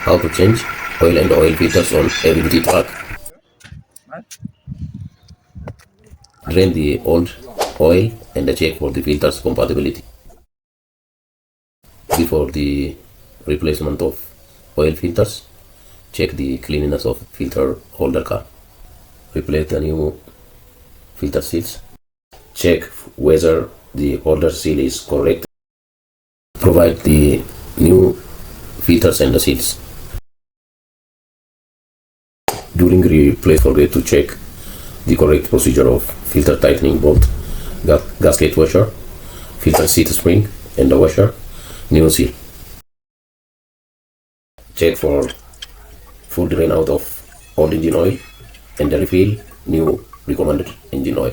How to change oil and oil filters on heavy-duty truck. Drain the old oil and check for the filters compatibility. Before the replacement of oil filters, check the cleanliness of filter holder cap. Replace the new filter seals. Check whether the holder seal is correct. Provide the new filters and the seals. During replace, forget to check the correct procedure of filter tightening bolt, gasket washer, filter seat spring, and the washer, new seal. Check for full drain out of old engine oil and refill new recommended engine oil.